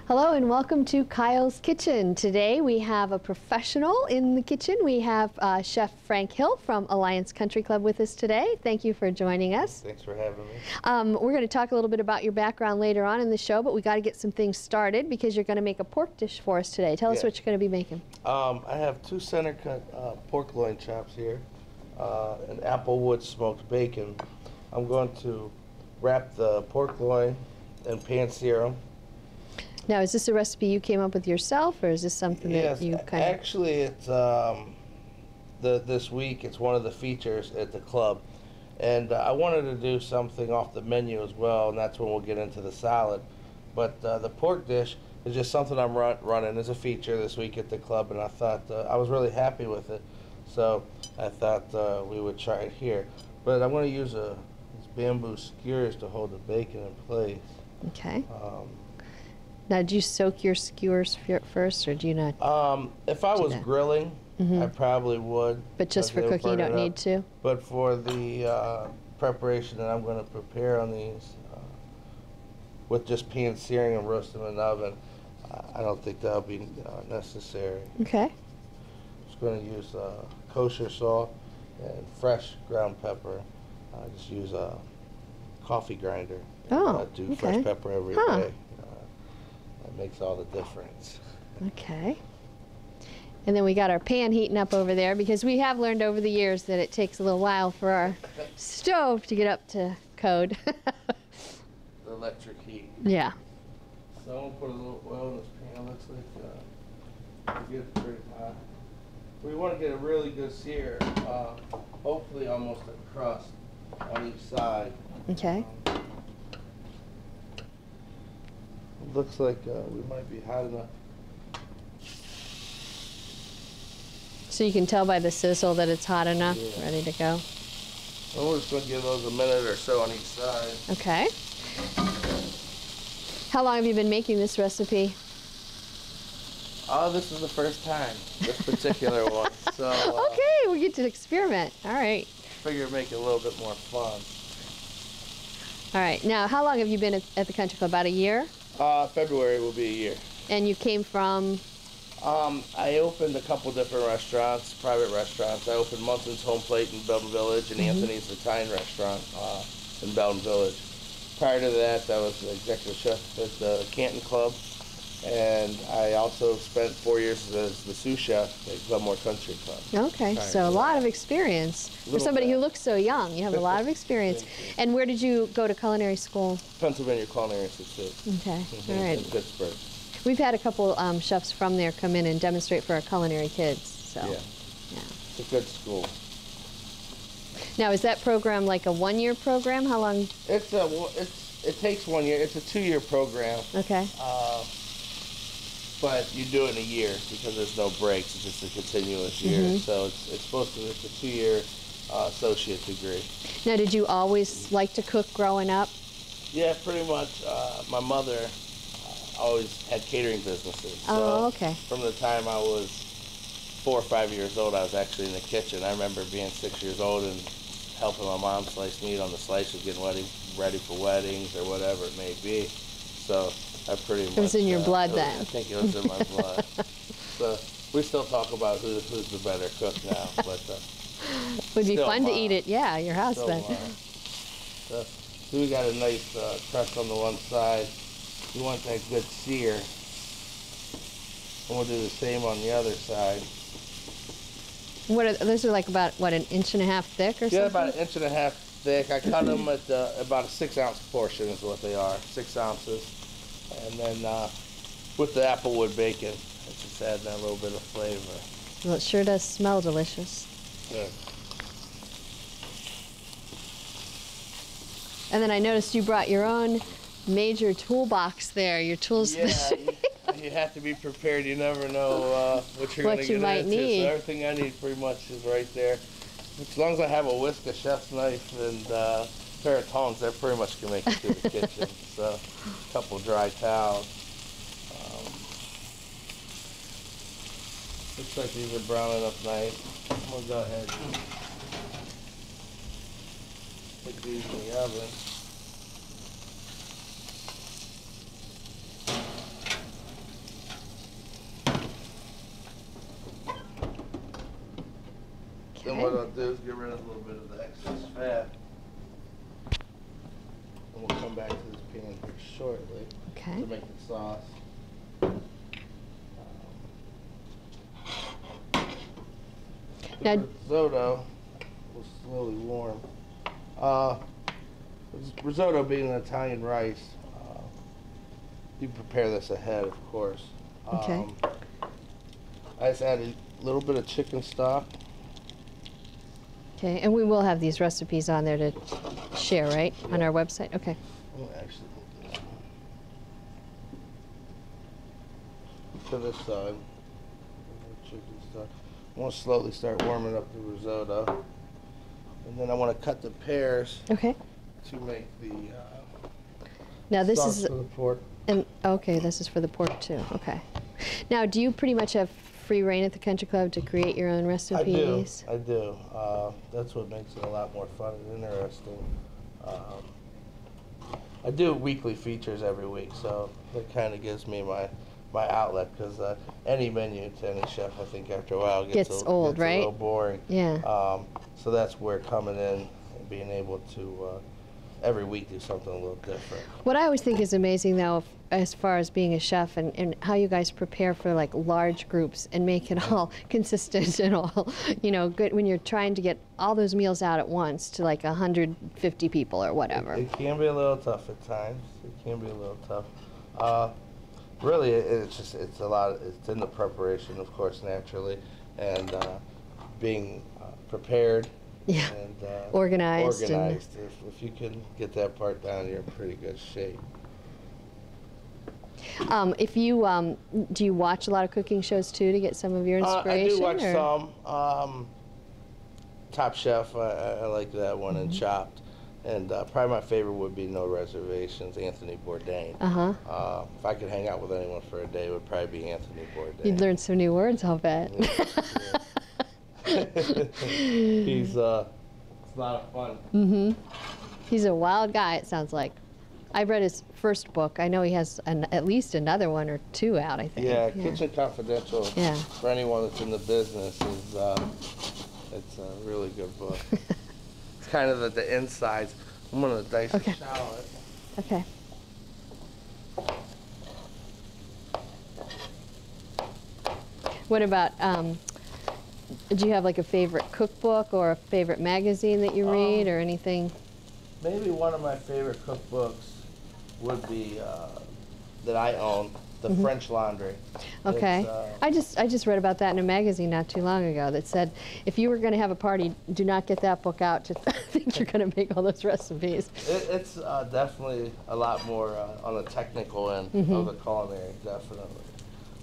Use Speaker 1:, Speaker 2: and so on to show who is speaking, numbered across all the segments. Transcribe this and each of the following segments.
Speaker 1: Hello and welcome to Kyle's Kitchen. Today we have a professional in the kitchen. We have Chef Frank Hill from Alliance Country Club with us today. Thank you for joining us.
Speaker 2: Thanks for having me.
Speaker 1: We're going to talk a little bit about your background later on in the show, but we got to get some things started because you're going to make a pork dish for us today. Tell us what you're going to be making.
Speaker 2: I have two center cut pork loin chops here, and applewood smoked bacon. I'm going to wrap the pork loin and pan sear them.
Speaker 1: Now, is this a recipe you came up with yourself, or is this something that you kind of...
Speaker 2: Actually, it's this week. It's one of the features at the club, and I wanted to do something off the menu as well, and that's when we'll get into the salad. But the pork dish is just something I'm running as a feature this week at the club, and I thought I was really happy with it, so I thought we would try it here. But I'm going to use these bamboo skewers to hold the bacon in place.
Speaker 1: Okay. Now, do you soak your skewers first, or do you not?
Speaker 2: If I was grilling, I probably would.
Speaker 1: But just for cooking, you don't need to?
Speaker 2: But for the preparation that I'm going to prepare on these, with just pan searing and roasting in the oven, I don't think that'll be necessary.
Speaker 1: Okay.
Speaker 2: I'm just going to use kosher salt and fresh ground pepper. I just use a coffee grinder.
Speaker 1: Oh,
Speaker 2: I do
Speaker 1: okay.
Speaker 2: fresh pepper every day. That makes all the difference.
Speaker 1: Okay. And then we got our pan heating up over there because we have learned over the years that it takes a little while for our stove to get up to code.
Speaker 2: The electric heat.
Speaker 1: Yeah.
Speaker 2: So I'm going to put a little oil in this pan. Looks like we get it pretty hot. We want to get a really good sear, hopefully almost a crust on each side.
Speaker 1: Okay.
Speaker 2: Looks like we might be hot enough.
Speaker 1: So you can tell by the sizzle that it's hot enough, ready to go.
Speaker 2: And we're just going to give those a minute or so on each side.
Speaker 1: Okay. How long have you been making this recipe?
Speaker 2: Oh, this is the first time, this particular one. So
Speaker 1: okay, we get to experiment. All right.
Speaker 2: Figure make it a little bit more fun.
Speaker 1: All right. Now, how long have you been at the Country Club? About a year?
Speaker 2: February will be a year.
Speaker 1: And you came from?
Speaker 2: I opened a couple different restaurants, private restaurants. I opened Munson's Home Plate in Belton Village and Anthony's Italian Restaurant in Belton Village. Prior to that, I was the executive chef at the Canton Club, and I also spent 4 years as the sous chef at Glenmore Country Club.
Speaker 1: Okay, so a lot of experience. For somebody who looks so young, you have a lot of experience. And where did you go to culinary school?
Speaker 2: Pennsylvania Culinary Institute.
Speaker 1: Okay, all right.
Speaker 2: In Pittsburgh.
Speaker 1: We've had a couple chefs from there come in and demonstrate for our culinary kids. So,
Speaker 2: yeah. It's a good school.
Speaker 1: Now, is that program like a one-year program? How long?
Speaker 2: It takes 1 year. It's a 2-year program.
Speaker 1: Okay.
Speaker 2: But you do it in a year because there's no breaks. It's just a continuous year. So it's supposed to. It's a 2-year associate degree.
Speaker 1: Now, did you always like to cook growing up?
Speaker 2: Yeah, pretty much. My mother always had catering businesses.
Speaker 1: Oh, okay.
Speaker 2: From the time I was 4 or 5 years old, I was actually in the kitchen. I remember being 6 years old and helping my mom slice meat on the slicer, getting ready for weddings or whatever it may be. So I pretty much...
Speaker 1: It was in your blood then.
Speaker 2: I think it was in my blood. So we still talk about who's the better cook now, but...
Speaker 1: Would be fun to eat it, yeah, your husband.
Speaker 2: So we got a nice crust on the one side. You want that good sear. And we'll do the same on the other side.
Speaker 1: Those are like about, what, 1.5 inches thick or something?
Speaker 2: Yeah, about 1.5 inches thick. I cut them at about a 6-ounce portion is what they are, 6 ounces. And then with the applewood bacon, it's just adding that little bit of flavor.
Speaker 1: Well, it sure does smell delicious.
Speaker 2: Good.
Speaker 1: And then I noticed you brought your own major toolbox there, your tools.
Speaker 2: Yeah, you have to be prepared. You never know what you're going to get
Speaker 1: might
Speaker 2: into.
Speaker 1: need.
Speaker 2: So everything I need pretty much is right there. As long as I have a whisk, a chef's knife, and a pair of tongs, that pretty much can make it to the kitchen. So a couple dry towels. Looks like these are brown enough nice. We'll go ahead and put these in the oven. do is get rid of a little bit of the excess fat. And we'll come back to this pan here shortly to make the sauce.
Speaker 1: Now,
Speaker 2: risotto will slowly warm. Risotto being an Italian rice, you prepare this ahead, of course.
Speaker 1: okay.
Speaker 2: I just add a little bit of chicken stock.
Speaker 1: Okay, and we will have these recipes on there to share, right?
Speaker 2: Yeah.
Speaker 1: On our website? Okay.
Speaker 2: Oh, actually, we'll do that. To this side, chicken stock. I want to slowly start warming up the risotto. And then I want to cut the pears
Speaker 1: Okay.
Speaker 2: to make the
Speaker 1: Now this
Speaker 2: sauce
Speaker 1: is,
Speaker 2: for the pork.
Speaker 1: and okay, this is for the pork too. Okay. Now, do you pretty much have free reign at the Country Club to create your own recipes?
Speaker 2: I do. That's what makes it a lot more fun and interesting. I do weekly features every week, so that kind of gives me my outlet, because any menu to any chef, I think after a while
Speaker 1: Gets old, right?
Speaker 2: a little boring.
Speaker 1: Yeah.
Speaker 2: So that's where coming in and being able to every week do something a little different.
Speaker 1: What I always think is amazing, though, as far as being a chef and how you guys prepare for like large groups and make it all consistent and all, you know, good when you're trying to get all those meals out at once to like 150 people or whatever.
Speaker 2: It can be a little tough at times. It can be a little tough. Really, it's a lot. It's in the preparation, of course, naturally, and being prepared.
Speaker 1: Yeah.
Speaker 2: And
Speaker 1: Organized.
Speaker 2: If you can get that part down, you're in pretty good shape.
Speaker 1: If you do you watch a lot of cooking shows too to get some of your inspiration?
Speaker 2: I do watch
Speaker 1: or?
Speaker 2: some. Top Chef, I like that one, and Chopped. And probably my favorite would be No Reservations, Anthony Bourdain. If I could hang out with anyone for a day, it would probably be Anthony Bourdain.
Speaker 1: You'd learn some new words, I'll bet.
Speaker 2: He's it's a lot of fun.
Speaker 1: He's a wild guy, it sounds like. I read his first book. I know he has at least another one or two out, I think.
Speaker 2: Yeah, Kitchen Confidential, for anyone that's in the business, is it's a really good book. It's kind of the insides. I'm going to dice the shallot.
Speaker 1: Okay. What about, do you have like a favorite cookbook or a favorite magazine that you read or anything?
Speaker 2: Maybe one of my favorite cookbooks would be that I own, The French Laundry.
Speaker 1: Okay. I just read about that in a magazine not too long ago that said if you were going to have a party, do not get that book out to think you're going to make all those recipes.
Speaker 2: It's definitely a lot more on the technical end of the culinary, definitely.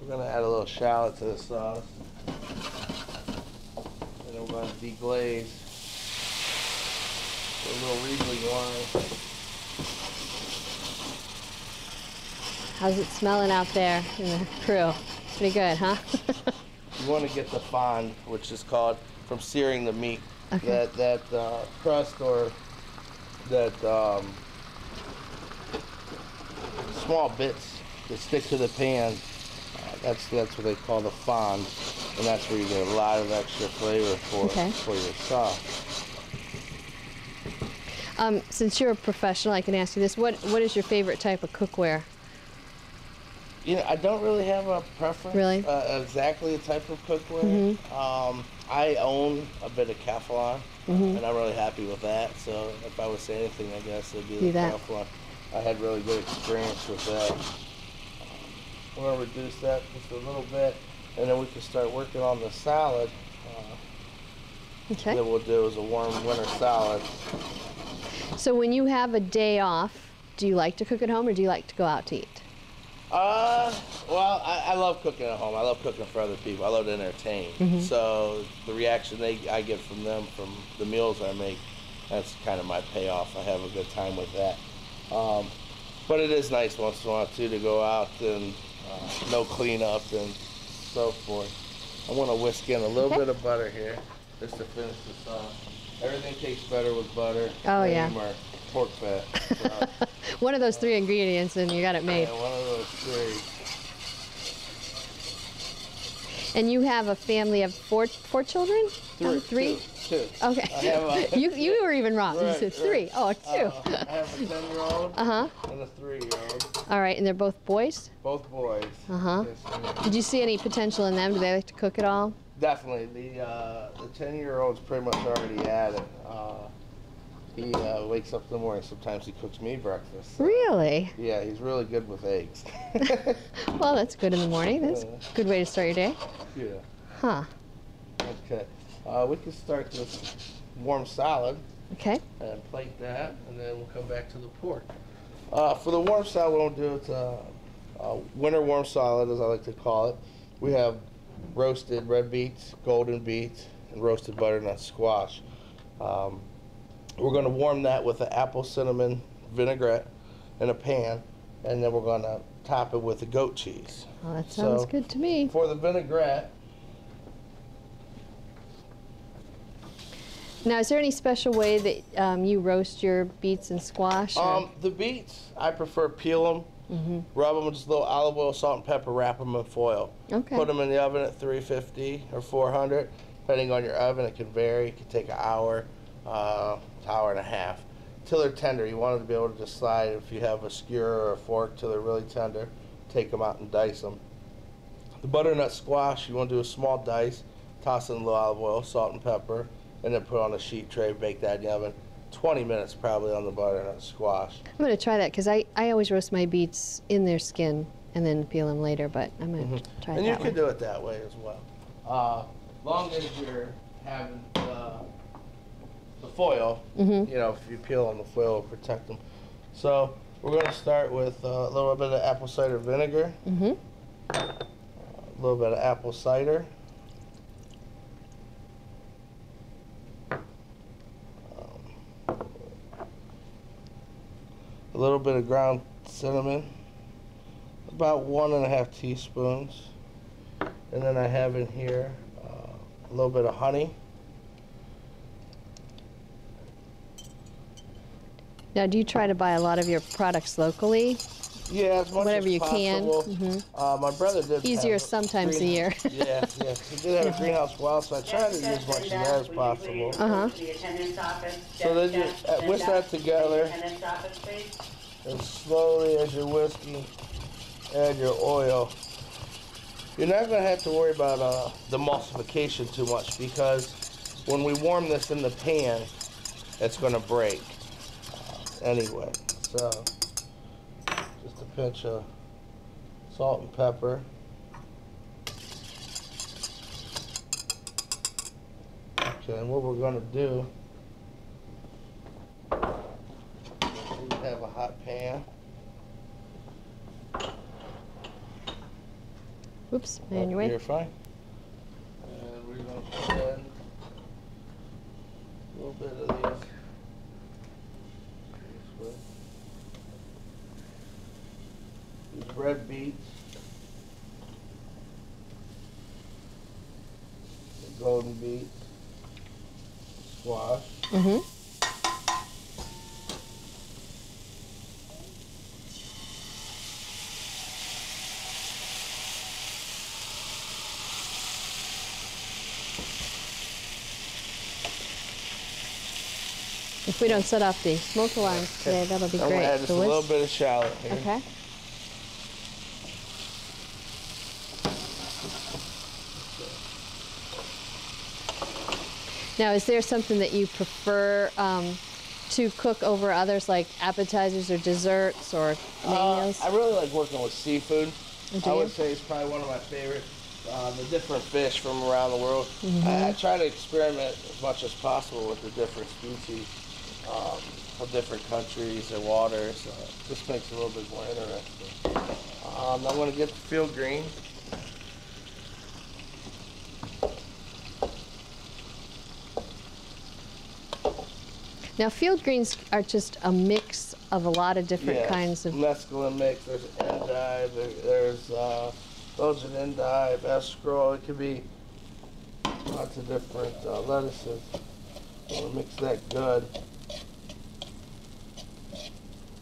Speaker 2: We're going to add a little shallot to the sauce. And we're going to deglaze with a little Riesling wine.
Speaker 1: How's it smelling out there in the crew? Pretty good, huh?
Speaker 2: You want to get the fond, which is called from searing the meat.
Speaker 1: Okay.
Speaker 2: That crust or that small bits that stick to the pan. That's what they call the fond, and that's where you get a lot of extra flavor for your sauce.
Speaker 1: Since you're a professional, I can ask you this: what is your favorite type of cookware?
Speaker 2: You know, I don't really have a preference.
Speaker 1: Really?
Speaker 2: Exactly the type of cookware. I own a bit of Teflon, and I'm really happy with that. So if I would say anything, I guess it'd be the Teflon. I had really good experience with that. We're gonna reduce that just a little bit, and then we can start working on the salad.
Speaker 1: Okay.
Speaker 2: That we'll do is a warm winter salad.
Speaker 1: So when you have a day off, do you like to cook at home or do you like to go out to eat?
Speaker 2: Well, I love cooking at home. I love cooking for other people. I love to entertain. So the reaction I get from them, from the meals I make, that's kind of my payoff. I have a good time with that. But it is nice once in a while, too, to go out and no cleanup and so forth. I want to whisk in a little bit of butter here just to finish the sauce. Everything tastes better with butter.
Speaker 1: Oh, yeah.
Speaker 2: Or pork fat. So.
Speaker 1: One of those 3 ingredients and you got it made.
Speaker 2: Yeah, one of those 3.
Speaker 1: And you have a family of four children? Three?
Speaker 2: Two.
Speaker 1: Okay.
Speaker 2: I have a,
Speaker 1: you were even wrong. You
Speaker 2: Right,
Speaker 1: said three.
Speaker 2: right.
Speaker 1: Oh, two.
Speaker 2: I have a 10-year-old
Speaker 1: Uh-huh.
Speaker 2: and a 3-year-old.
Speaker 1: All right, and they're both boys?
Speaker 2: Both boys.
Speaker 1: Uh-huh.
Speaker 2: Yes, ma'am.
Speaker 1: Did you see any potential in them? Do they like to cook at all?
Speaker 2: Definitely. The 10-year-old's pretty much already at it. He wakes up in the morning. Sometimes he cooks me breakfast.
Speaker 1: Really?
Speaker 2: Yeah, he's really good with eggs.
Speaker 1: Well, that's good in the morning. That's a good way to start your day.
Speaker 2: Yeah.
Speaker 1: Huh.
Speaker 2: Okay. We can start this warm salad
Speaker 1: Okay.
Speaker 2: and plate that, and then we'll come back to the pork. For the warm salad, what we'll do, it's a winter warm salad, as I like to call it. We have roasted red beets, golden beets, and roasted butternut squash. We're going to warm that with an apple cinnamon vinaigrette in a pan, and then we're going to top it with the goat cheese.
Speaker 1: Well, that sounds
Speaker 2: So,
Speaker 1: good to me.
Speaker 2: For the vinaigrette,
Speaker 1: Now, is there any special way that you roast your beets and squash? Or?
Speaker 2: the beets, I prefer peel them, rub them with just a little olive oil, salt, and pepper, wrap them in foil.
Speaker 1: Okay.
Speaker 2: Put them in the oven at 350 or 400, depending on your oven. It can vary. It can take an hour, hour and a half, till they're tender. You want them to be able to just slide, if you have a skewer or a fork, till they're really tender. Take them out and dice them. The butternut squash, you want to do a small dice, toss in a little olive oil, salt, and pepper, and then put on a sheet tray, bake that in the oven. 20 minutes probably on the butternut squash.
Speaker 1: I'm going to try that because I always roast my beets in their skin and then peel them later, but I'm going to try
Speaker 2: And
Speaker 1: it
Speaker 2: you
Speaker 1: that
Speaker 2: can
Speaker 1: way.
Speaker 2: do it that way as well. Long as you're having the foil, you know, if you peel on the foil, it'll protect them. So we're going to start with a little bit of apple cider vinegar, a little bit of apple cider, a little bit of ground cinnamon, about 1.5 teaspoons, and then I have in here a little bit of honey.
Speaker 1: Now, do you try to buy a lot of your products locally?
Speaker 2: Yeah, as much
Speaker 1: Whatever
Speaker 2: as
Speaker 1: you can.
Speaker 2: possible. My brother did
Speaker 1: Easier
Speaker 2: have
Speaker 1: sometimes a year.
Speaker 2: Yeah, yeah. He did have a greenhouse well, so I try to use as much of that as possible. So then you whisk that together, and slowly, as you're whisking, add your oil. You're not going to have to worry about the emulsification too much, because when we warm this in the pan, it's going to break anyway. So just a pinch of salt and pepper. Okay, and what we're going to do, we have a hot pan.
Speaker 1: Oops, on your way.
Speaker 2: You're fine. And we're going to put in a little bit of these. These red beets, the golden beets, squash.
Speaker 1: If we don't set off the smoke alarms today, that'll be
Speaker 2: I'm
Speaker 1: great.
Speaker 2: gonna add just a
Speaker 1: The
Speaker 2: little
Speaker 1: whisk-
Speaker 2: bit of shallot here.
Speaker 1: Okay. Now, is there something that you prefer to cook over others, like appetizers or desserts or main meals?
Speaker 2: I really like working with seafood.
Speaker 1: Do
Speaker 2: I
Speaker 1: you?
Speaker 2: would say it's probably one of my favorite. The different fish from around the world. I try to experiment as much as possible with the different species from different countries and waters. Just makes it a little bit more interesting. I'm going to get the field green.
Speaker 1: Now, field greens are just a mix of a lot of different kinds of.
Speaker 2: Mesclun mix. There's endive. There's Belgian endive, escarole. It could be lots of different lettuces. We'll mix that good.